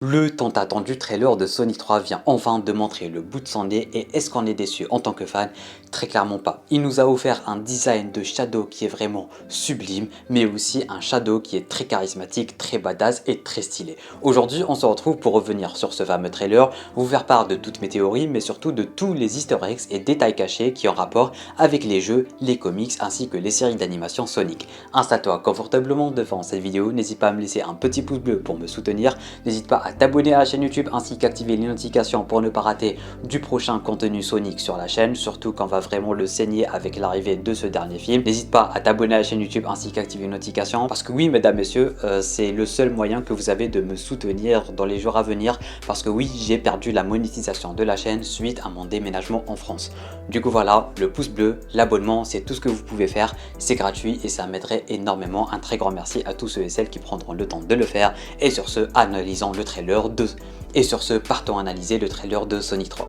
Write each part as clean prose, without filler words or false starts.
Le tant attendu trailer de Sonic 3 vient enfin de montrer le bout de son nez et est-ce qu'on est déçu en tant que fan? Très clairement pas. Il nous a offert un design de Shadow qui est vraiment sublime, mais aussi un Shadow qui est très charismatique, très badass et très stylé. Aujourd'hui on se retrouve pour revenir sur ce fameux trailer, vous faire part de toutes mes théories, mais surtout de tous les easter eggs et détails cachés qui ont rapport avec les jeux, les comics ainsi que les séries d'animation Sonic. Installe-toi confortablement devant cette vidéo, n'hésite pas à me laisser un petit pouce bleu pour me soutenir, n'hésite pas à t'abonner à la chaîne YouTube ainsi qu'activer les notifications pour ne pas rater du prochain contenu Sonic sur la chaîne, surtout quand on va vraiment le saigner avec l'arrivée de ce dernier film. N'hésite pas à t'abonner à la chaîne YouTube ainsi qu'activer les notifications parce que oui mesdames messieurs, c'est le seul moyen que vous avez de me soutenir dans les jours à venir parce que oui j'ai perdu la monétisation de la chaîne suite à mon déménagement en France. Du coup voilà, le pouce bleu, l'abonnement, c'est tout ce que vous pouvez faire, c'est gratuit et ça m'aiderait énormément. Un très grand merci à tous ceux et celles qui prendront le temps de le faire et sur ce, analysons le trailer de... Et sur ce, partons analyser le trailer de Sonic 3.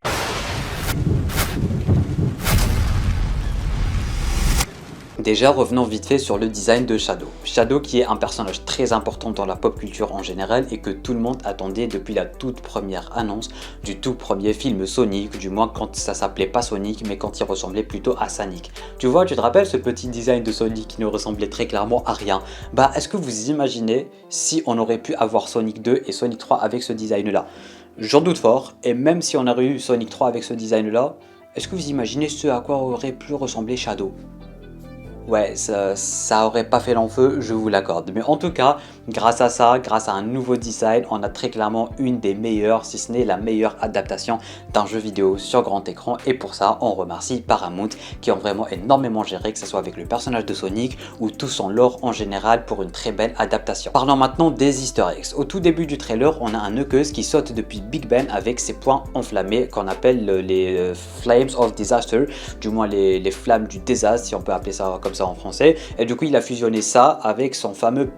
Déjà revenons vite fait sur le design de Shadow. Shadow qui est un personnage très important dans la pop culture en général et que tout le monde attendait depuis la toute première annonce du tout premier film Sonic, du moins quand ça s'appelait pas Sonic mais quand il ressemblait plutôt à Sonic. Tu vois, tu te rappelles ce petit design de Sonic qui ne ressemblait très clairement à rien? Bah est-ce que vous imaginez si on aurait pu avoir Sonic 2 et Sonic 3 avec ce design là? J'en doute fort, et même si on aurait eu Sonic 3 avec ce design là, est-ce que vous imaginez ce à quoi aurait pu ressembler Shadow? Ouais, ça aurait pas fait long feu, je vous l'accorde. Mais en tout cas, grâce à ça, grâce à un nouveau design, on a très clairement une des meilleures, si ce n'est la meilleure adaptation d'un jeu vidéo sur grand écran. Et pour ça, on remercie Paramount qui ont vraiment énormément géré, que ce soit avec le personnage de Sonic ou tout son lore en général pour une très belle adaptation. Parlons maintenant des easter eggs. Au tout début du trailer, on a un Knuckles qui saute depuis Big Ben avec ses poings enflammés qu'on appelle les Flames of Disaster, du moins les flammes du désastre si on peut appeler ça comme ça en français, et du coup il a fusionné ça avec son fameux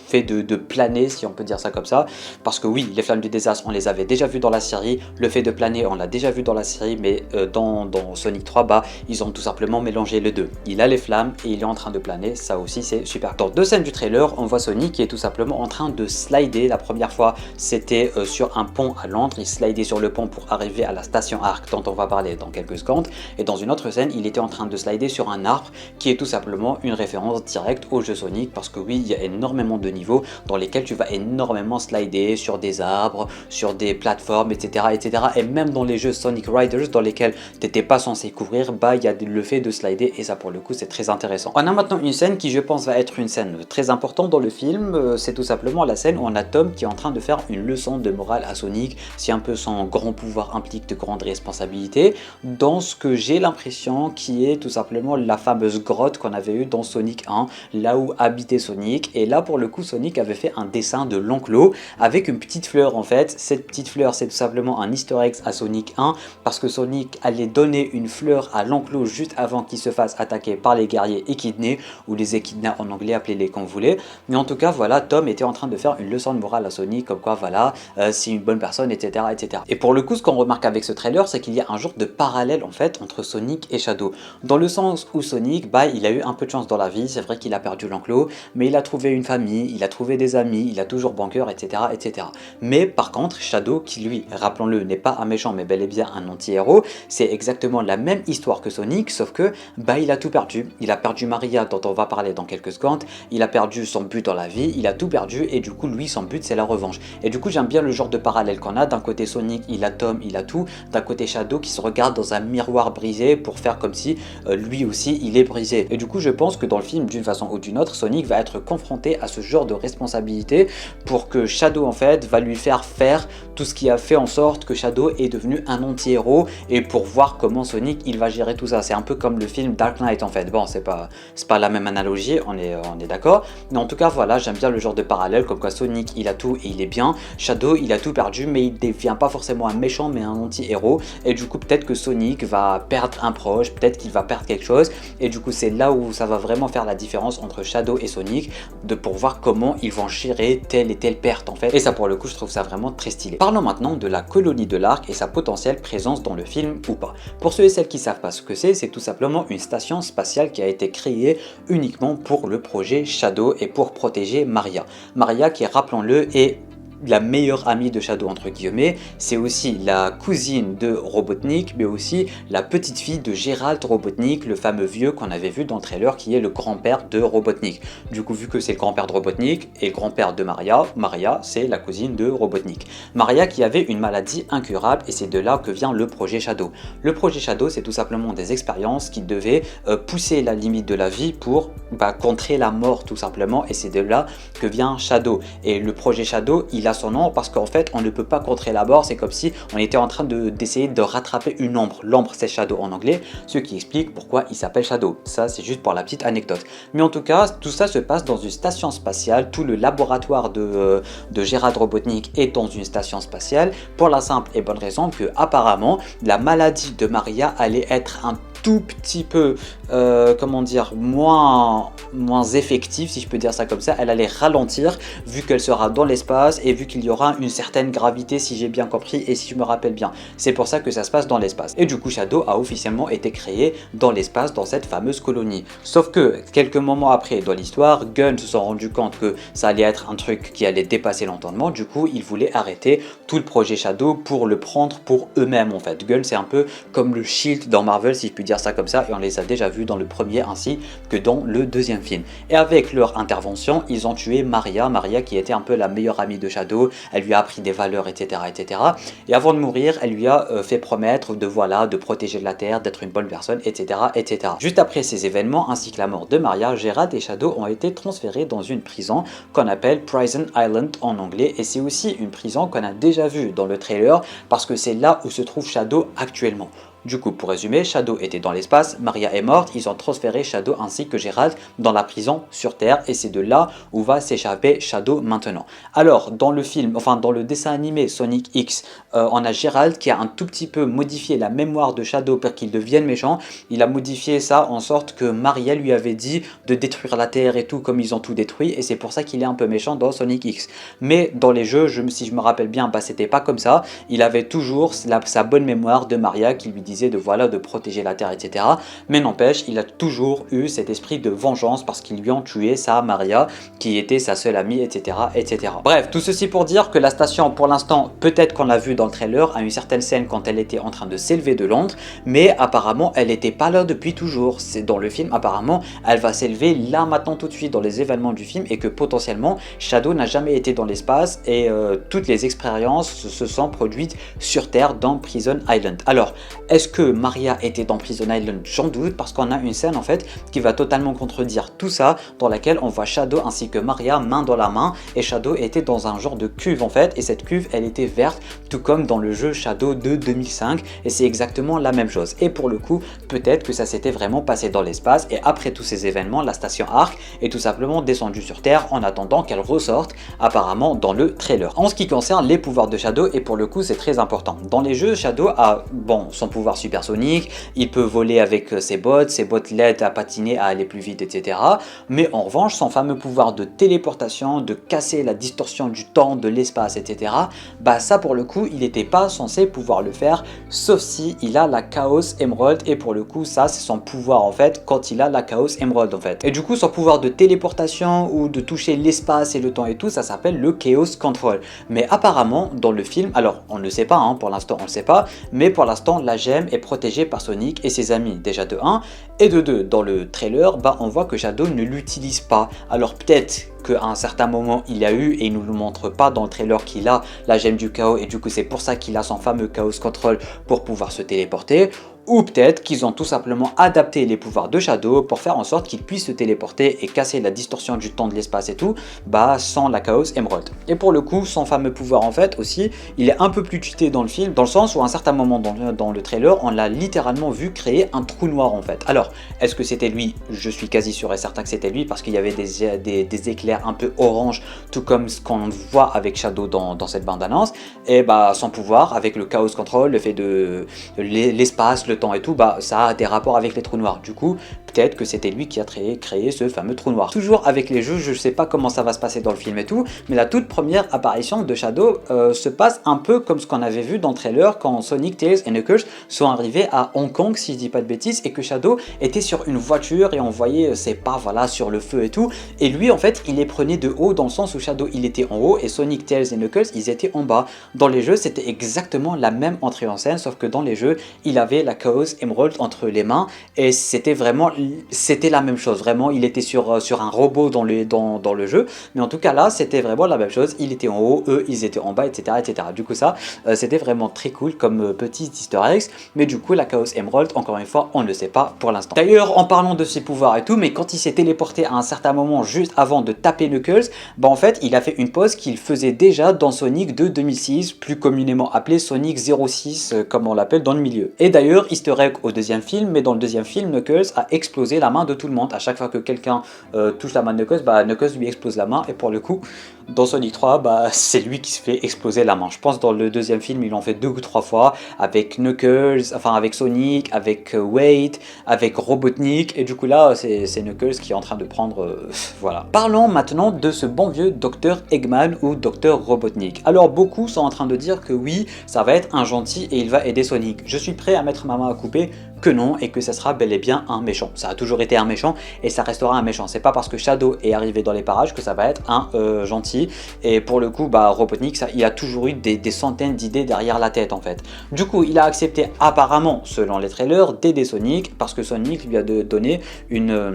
fait de planer, si on peut dire ça comme ça, parce que oui, les flammes du désastre on les avait déjà vues dans la série, le fait de planer on l'a déjà vu dans la série, mais dans Sonic 3, bah ils ont tout simplement mélangé les deux. Il a les flammes et il est en train de planer, ça aussi c'est super. Dans deux scènes du trailer, on voit Sonic qui est tout simplement en train de slider. La première fois c'était sur un pont à Londres, il slidait sur le pont pour arriver à la station Arc dont on va parler dans quelques secondes, et dans une autre scène il était en train de slider sur un arbre qui est tout simplement une référence directe au jeu Sonic, parce que oui, il y a énormément de niveaux dans lesquels tu vas énormément slider sur des arbres, sur des plateformes, etc. etc. Et même dans les jeux Sonic Riders dans lesquels tu n'étais pas censé courir, bah il y a le fait de slider et ça pour le coup c'est très intéressant. On a maintenant une scène qui je pense va être une scène très importante dans le film, c'est tout simplement la scène où on a Tom qui est en train de faire une leçon de morale à Sonic, si un peu son grand pouvoir implique de grandes responsabilités, dans ce que j'ai l'impression qui est tout simplement la fameuse grotte qu'on avait eu dans Sonic 1, là où habitait Sonic, et là pour le coup Sonic avait fait un dessin de l'enclos avec une petite fleur en fait. Cette petite fleur c'est tout simplement un easter egg à Sonic 1 parce que Sonic allait donner une fleur à l'enclos juste avant qu'il se fasse attaquer par les guerriers équidnés, ou les équidnats en anglais, appelez-les comme vous voulez. Mais en tout cas voilà, Tom était en train de faire une leçon de morale à Sonic comme quoi voilà, c'est une bonne personne, etc., etc. Et pour le coup ce qu'on remarque avec ce trailer c'est qu'il y a un genre de parallèle en fait entre Sonic et Shadow, dans le sens où Sonic, bah il a eu un peu de chance dans la vie, c'est vrai qu'il a perdu l'enclos, mais il a trouvé une famille, il a trouvé des amis, il a toujours bon cœur, etc., etc. Mais par contre, Shadow, qui lui, rappelons-le, n'est pas un méchant mais bel et bien un anti-héros, c'est exactement la même histoire que Sonic, sauf que bah il a tout perdu. Il a perdu Maria dont on va parler dans quelques secondes, il a perdu son but dans la vie, il a tout perdu et du coup lui son but c'est la revanche. Et du coup j'aime bien le genre de parallèle qu'on a, d'un côté Sonic il a Tom, il a tout, d'un côté Shadow qui se regarde dans un miroir brisé pour faire comme si lui aussi il est brisé. Et du coup je pense que dans le film d'une façon ou d'une autre, Sonic va être confronté à ce genre de responsabilité pour que Shadow en fait va lui faire tout ce qui a fait en sorte que Shadow est devenu un anti-héros, et pour voir comment Sonic il va gérer tout ça. C'est un peu comme le film Dark Knight en fait. Bon c'est pas la même analogie, on est d'accord, mais en tout cas voilà, j'aime bien le genre de parallèle comme quoi Sonic il a tout et il est bien, Shadow il a tout perdu mais il devient pas forcément un méchant mais un anti-héros, et du coup peut-être que Sonic va perdre un proche, peut-être qu'il va perdre quelque chose, et du coup c'est là où ça va vraiment faire la différence entre Shadow et Sonic, pour voir comment ils vont gérer telle et telle perte en fait, et ça pour le coup je trouve ça vraiment très stylé. Parlons maintenant de la colonie de l'Arc et sa potentielle présence dans le film ou pas. Pour ceux et celles qui savent pas ce que c'est tout simplement une station spatiale qui a été créée uniquement pour le projet Shadow et pour protéger Maria. Maria qui, rappelons-le, est la meilleure amie de Shadow entre guillemets, c'est aussi la cousine de Robotnik, mais aussi la petite fille de Geralt Robotnik, le fameux vieux qu'on avait vu dans le trailer qui est le grand-père de Robotnik. Du coup, vu que c'est le grand-père de Robotnik et le grand-père de Maria, Maria c'est la cousine de Robotnik. Maria qui avait une maladie incurable et c'est de là que vient le projet Shadow. Le projet Shadow, c'est tout simplement des expériences qui devaient pousser la limite de la vie pour contrer la mort tout simplement, et c'est de là que vient Shadow. Et le projet Shadow, il a son nom parce qu'en fait on ne peut pas contrer la mort, c'est comme si on était en train d'essayer de rattraper une ombre. L'ombre c'est Shadow en anglais, ce qui explique pourquoi il s'appelle Shadow. Ça c'est juste pour la petite anecdote. Mais en tout cas, tout ça se passe dans une station spatiale, tout le laboratoire de Geralt Robotnik est dans une station spatiale, pour la simple et bonne raison que apparemment la maladie de Maria allait être un tout petit peu, comment dire, moins effective, si je peux dire ça comme ça. Elle allait ralentir vu qu'elle sera dans l'espace et vu qu'il y aura une certaine gravité, si j'ai bien compris et si je me rappelle bien. C'est pour ça que ça se passe dans l'espace. Et du coup, Shadow a officiellement été créé dans l'espace, dans cette fameuse colonie. Sauf que quelques moments après dans l'histoire, Gunn se sont rendu compte que ça allait être un truc qui allait dépasser l'entendement. Du coup, ils voulaient arrêter tout le projet Shadow pour le prendre pour eux-mêmes en fait. Gunn, c'est un peu comme le Shield dans Marvel, si je puis dire ça comme ça, et on les a déjà vus dans le premier ainsi que dans le deuxième film. Et avec leur intervention, ils ont tué Maria qui était un peu la meilleure amie de Shadow. Elle lui a appris des valeurs, etc. Et avant de mourir, elle lui a fait promettre de protéger la Terre, d'être une bonne personne, etc. Juste après ces événements, ainsi que la mort de Maria, Geralt et Shadow ont été transférés dans une prison qu'on appelle Prison Island en anglais, et c'est aussi une prison qu'on a déjà vue dans le trailer parce que c'est là où se trouve Shadow actuellement. Du coup, pour résumer, Shadow était dans l'espace, Maria est morte, ils ont transféré Shadow ainsi que Geralt dans la prison sur Terre, et c'est de là où va s'échapper Shadow maintenant. Alors, dans le film, enfin dans le dessin animé Sonic X, on a Geralt qui a un tout petit peu modifié la mémoire de Shadow pour qu'il devienne méchant. Il a modifié ça en sorte que Maria lui avait dit de détruire la Terre et tout, comme ils ont tout détruit, et c'est pour ça qu'il est un peu méchant dans Sonic X. Mais dans les jeux, si je me rappelle bien, c'était pas comme ça. Il avait toujours sa bonne mémoire de Maria qui lui disait de protéger la Terre, etc. Mais n'empêche, il a toujours eu cet esprit de vengeance parce qu'ils lui ont tué sa Maria, qui était sa seule amie, etc. Bref, tout ceci pour dire que la station, pour l'instant, peut-être qu'on l'a vu dans le trailer, à une certaine scène quand elle était en train de s'élever de Londres, mais apparemment, elle n'était pas là depuis toujours. C'est dans le film, apparemment, elle va s'élever là, maintenant, tout de suite, dans les événements du film, et que potentiellement, Shadow n'a jamais été dans l'espace, et toutes les expériences se sont produites sur Terre, dans Prison Island. Alors, est-ce que Maria était dans Prison Island? J'en doute, parce qu'on a une scène en fait qui va totalement contredire tout ça, dans laquelle on voit Shadow ainsi que Maria main dans la main, et Shadow était dans un genre de cuve en fait, et cette cuve elle était verte, tout comme dans le jeu Shadow de 2005, et c'est exactement la même chose. Et pour le coup, peut-être que ça s'était vraiment passé dans l'espace, et après tous ces événements, la station Ark est tout simplement descendue sur Terre en attendant qu'elle ressorte apparemment dans le trailer. En ce qui concerne les pouvoirs de Shadow, et pour le coup c'est très important, dans les jeux Shadow a son pouvoir supersonique, il peut voler avec ses bottes l'aident à patiner, à aller plus vite, etc. Mais en revanche, son fameux pouvoir de téléportation, de casser la distorsion du temps, de l'espace, etc. Ça pour le coup, il n'était pas censé pouvoir le faire, sauf si il a la Chaos Emerald, et pour le coup, ça c'est son pouvoir en fait, quand il a la Chaos Emerald en fait. Et du coup, son pouvoir de téléportation ou de toucher l'espace et le temps et tout, ça s'appelle le Chaos Control. Mais apparemment, dans le film, alors on ne le sait pas, pour l'instant on ne le sait pas, mais pour l'instant la gemme est protégée par Sonic et ses amis, déjà de 1, et de 2, dans le trailer, on voit que Shadow ne l'utilise pas. Alors peut-être qu'à un certain moment il a eu, et il ne nous le montre pas dans le trailer, qu'il a la gemme du chaos, et du coup c'est pour ça qu'il a son fameux Chaos Control pour pouvoir se téléporter. Ou peut-être qu'ils ont tout simplement adapté les pouvoirs de Shadow pour faire en sorte qu'il puisse se téléporter et casser la distorsion du temps, de l'espace et tout, sans la Chaos Emerald. Et pour le coup, son fameux pouvoir en fait aussi, il est un peu plus cheaté dans le film, dans le sens où à un certain moment dans le trailer, on l'a littéralement vu créer un trou noir en fait. Alors, est-ce que c'était lui? Je suis quasi sûr et certain que c'était lui, parce qu'il y avait des éclairs un peu orange, tout comme ce qu'on voit avec Shadow dans cette bande-annonce. Et son pouvoir, avec le Chaos Control, le fait de l'espace, le temps et tout, bah ça a des rapports avec les trous noirs. Du coup, peut-être que c'était lui qui a créé ce fameux trou noir. Toujours avec les jeux, je sais pas comment ça va se passer dans le film et tout, mais la toute première apparition de Shadow se passe un peu comme ce qu'on avait vu dans le trailer quand Sonic, Tails et Knuckles sont arrivés à Hong Kong, si je dis pas de bêtises, et que Shadow était sur une voiture et on voyait ses pas voilà sur le feu et tout, et lui en fait il les prenait de haut dans le sens où Shadow il était en haut et Sonic, Tails et Knuckles ils étaient en bas. Dans les jeux c'était exactement la même entrée en scène, sauf que dans les jeux il avait la Chaos Emerald entre les mains et c'était la même chose, vraiment il était sur un robot dans le jeu, mais en tout cas là c'était vraiment la même chose, il était en haut, eux ils étaient en bas, etc. etc. Du coup ça c'était vraiment très cool comme petit easter egg, mais du coup la Chaos Emerald encore une fois on ne le sait pas pour l'instant. D'ailleurs en parlant de ses pouvoirs et tout, mais quand il s'est téléporté à un certain moment juste avant de taper Knuckles, bah en fait il a fait une pose qu'il faisait déjà dans Sonic de 2006, plus communément appelé Sonic 06 comme on l'appelle dans le milieu. Et d'ailleurs easter egg au deuxième film, mais dans le deuxième film Knuckles a explosé la main de tout le monde. À chaque fois que quelqu'un touche la main de Knuckles, bah Knuckles lui explose la main, et pour le coup dans Sonic 3 bah c'est lui qui se fait exploser la main. Je pense dans le deuxième film ils l'ont fait 2 ou 3 fois avec Knuckles, enfin avec Sonic, avec Wade, avec Robotnik, et du coup là c'est Knuckles qui est en train de prendre voilà. Parlons maintenant de ce bon vieux Dr Eggman ou Dr Robotnik. Alors beaucoup sont en train de dire que oui ça va être un gentil et il va aider Sonic. Je suis prêt à mettre ma main à couper que non, et que ça sera bel et bien un méchant. Ça a toujours été un méchant et ça restera un méchant. C'est pas parce que Shadow est arrivé dans les parages que ça va être un gentil. Et pour le coup, bah, Robotnik, il a toujours eu des centaines d'idées derrière la tête en fait. Du coup, il a accepté apparemment, selon les trailers, d'aider Sonic parce que Sonic lui a donné une...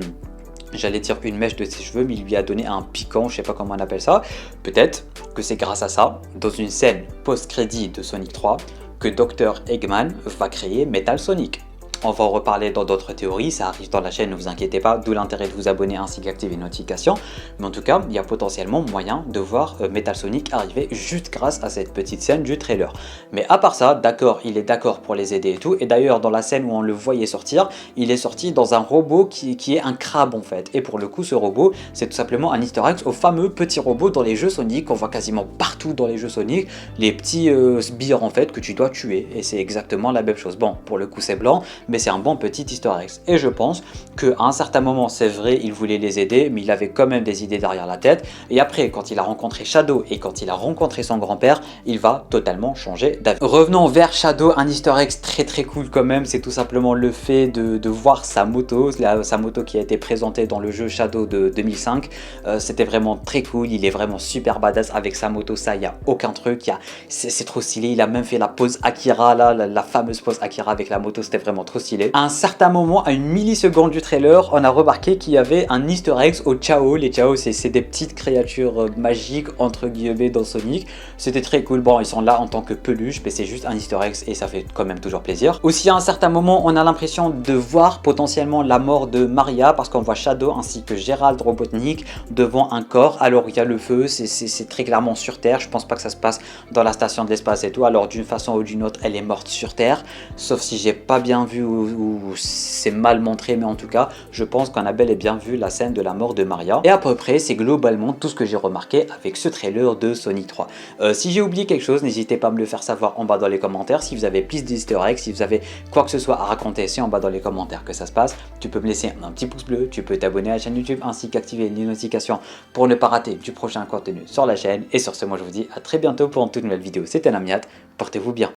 j'allais dire une mèche de ses cheveux, mais il lui a donné un piquant, je sais pas comment on appelle ça. Peut-être que c'est grâce à ça, dans une scène post-crédit de Sonic 3, que Dr Eggman va créer Metal Sonic. On va en reparler dans d'autres théories, ça arrive dans la chaîne, ne vous inquiétez pas, d'où l'intérêt de vous abonner ainsi qu'activer les notifications. Mais en tout cas, il y a potentiellement moyen de voir Metal Sonic arriver juste grâce à cette petite scène du trailer. Mais à part ça, d'accord, il est d'accord pour les aider et tout. Et d'ailleurs, dans la scène où on le voyait sortir, il est sorti dans un robot qui est un crabe en fait. Et pour le coup, ce robot, c'est tout simplement un easter egg au fameux petit robot dans les jeux Sonic, qu'on voit quasiment partout dans les jeux Sonic, les petits sbires en fait que tu dois tuer. Et c'est exactement la même chose. Bon, pour le coup c'est blanc, mais c'est un bon petit easter egg. Et je pense qu'à un certain moment, c'est vrai, il voulait les aider, mais il avait quand même des idées derrière la tête. Et après, quand il a rencontré Shadow et quand il a rencontré son grand-père, il va totalement changer d'avis. Revenons vers Shadow, un easter egg très cool quand même, c'est tout simplement le fait de voir sa moto, sa moto qui a été présentée dans le jeu Shadow de 2005. C'était vraiment très cool, il est vraiment super badass avec sa moto, ça, il n'y a aucun truc, c'est trop stylé. Il a même fait la pose Akira, là, la fameuse pose Akira avec la moto, c'était vraiment trop stylé. À un certain moment, à une milliseconde du trailer, on a remarqué qu'il y avait un easter egg aux Chao. Les Chao, c'est des petites créatures magiques entre guillemets dans Sonic. C'était très cool. Bon, ils sont là en tant que peluche, mais c'est juste un easter egg et ça fait quand même toujours plaisir. Aussi, à un certain moment, on a l'impression de voir potentiellement la mort de Maria parce qu'on voit Shadow ainsi que Gérald Robotnik devant un corps. Alors il y a le feu, c'est très clairement sur Terre. Je pense pas que ça se passe dans la station de l'espace et tout. Alors d'une façon ou d'une autre, elle est morte sur Terre. Sauf si j'ai pas bien vu ou c'est mal montré, mais en tout cas, je pense qu'on a bel et bien vu la scène de la mort de Maria. Et à peu près, c'est globalement tout ce que j'ai remarqué avec ce trailer de Sonic 3. Si j'ai oublié quelque chose, n'hésitez pas à me le faire savoir en bas dans les commentaires. Si vous avez plus d'easter eggs, si vous avez quoi que ce soit à raconter, c'est en bas dans les commentaires que ça se passe. Tu peux me laisser un petit pouce bleu, tu peux t'abonner à la chaîne YouTube ainsi qu'activer les notifications pour ne pas rater du prochain contenu sur la chaîne. Et sur ce, moi je vous dis à très bientôt pour une toute nouvelle vidéo. C'était Namiat, portez-vous bien.